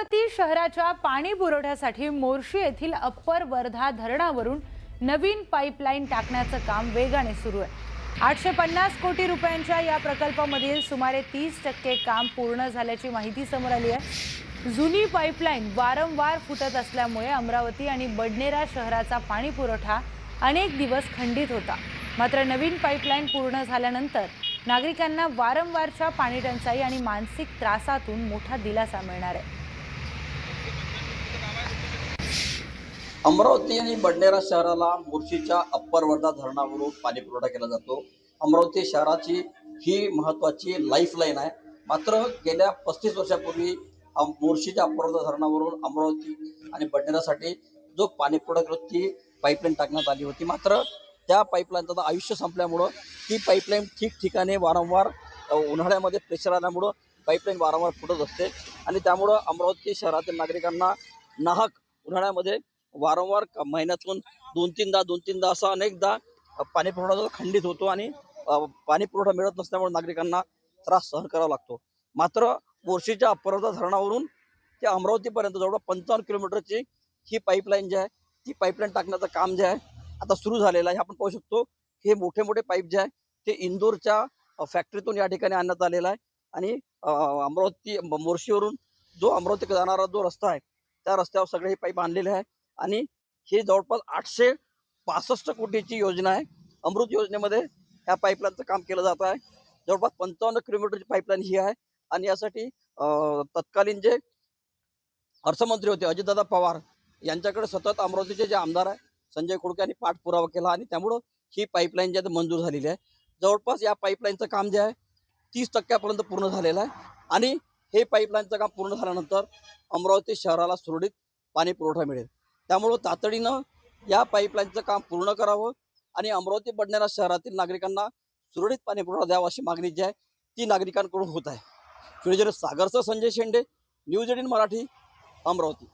अमरावती शहराच्या पाणी पुरवठ्यासाठी मोर्शी येथील अप्पर वर्धा धरणावरून नवीन पाईपलाईन टाकण्याचं काम वेगाने सुरू आहे। 850 कोटी रुपयांच्या या प्रकल्पामधील सुमारे 30% काम पूर्ण झाल्याची माहिती समोर आली आहे। जुनी पाईपलाईन वारंवार फुटत असल्यामुळे अमरावती आणि बडनेरा शहराचा पाणी पुरवठा अनेक दिवस खंडित होता। मात्र नवीन पाईपलाईन पूर्ण झाल्यानंतर नागरिकांना वारंवारच्या पाणी टंचाई आणि मानसिक त्रासातून मोठा दिलासा मिळणार आहे। अमरावती आणि बडनेरा शहराला मोर्शीच्या अप्पर वर्धा धरणावरून पाणी पुरवठा केला जातो। अमरावती शहराची ही महत्त्वाची लाईफलाईन आहे। मात्र गेल्या 35 वर्षापूर्वी मोर्शीच्या अप्पर वर्धा धरणावरून अमरावती आणि बडनेरासाठी जो पाणी पुरवठा ती पाईपलाईन टाकण्यात आली होती। मात्र त्या पाईपलाईनचं आयुष्य संपल्यामुळं ती पाईपलाईन ठिकठिकाणी वारंवार उन्हाळ्यामध्ये प्रेशर आल्यामुळं पाईपलाईन वारंवार फुटत असते आणि त्यामुळं अमरावती शहरातील नागरिकांना नाहक उन्हाळ्यामध्ये वारंवार महिन्यातून दोन तीनदा असा अनेकदा पाणी पुरवठा खंडित होतो आणि पाणी पुरवठा मिळत नसल्यामुळे नागरिकांना त्रास सहन करावा लागतो। मात्र मोर्शीच्या अप्पर वर्धा धरणावरून ते अमरावतीपर्यंत जवळ 55 किलोमीटरची ही पाईपलाईन जी आहे ती पाईपलाईन टाकण्याचं काम जे आहे आता सुरू झालेलं आहे। आपण पाहू शकतो हे मोठे मोठे पाईप जे आहे ते इंदोरच्या फॅक्टरीतून या ठिकाणी आणण्यात आलेला आहे आणि अमरावती मोर्शीवरून जो अमरावतीकडे जाणारा जो रस्ता आहे त्या रस्त्यावर सगळे हे पाईप आणलेले आहे आणि हे जवळपास 865 कोटीची योजना आहे। अमृत योजनेमध्ये ह्या पाईपलाईनचं काम केलं जात आहे। जवळपास 55 किलोमीटरची पाईपलाईन ही आहे आणि यासाठी तत्कालीन जे अर्थमंत्री होते अजितदादा पवार यांच्याकडे सतत अमरावतीचे जे आमदार आहे संजय खोडके यांनी पाठपुरावा केला आणि त्यामुळं ही पाईपलाईन जी आहे मंजूर झालेली आहे। जवळपास या पाईपलाईनचं काम जे आहे 30% पूर्ण झालेलं आहे आणि हे पाईपलाईनचं काम पूर्ण झाल्यानंतर अमरावती शहराला सुरळीत पाणी पुरवठा मिळेल। त्यामुळं तातडीनं या पाईपलाईनचं काम पूर्ण करावं आणि अमरावती बडनेरा शहरातील नागरिकांना सुरळीत पाणी पुरवठा द्यावा अशी मागणी जी आहे ती नागरिकांकडून होत आहे। व्हिडिओ जर्नलिस्ट सागरसह संजय शेंडे, न्यूज 18 मराठी, अमरावती।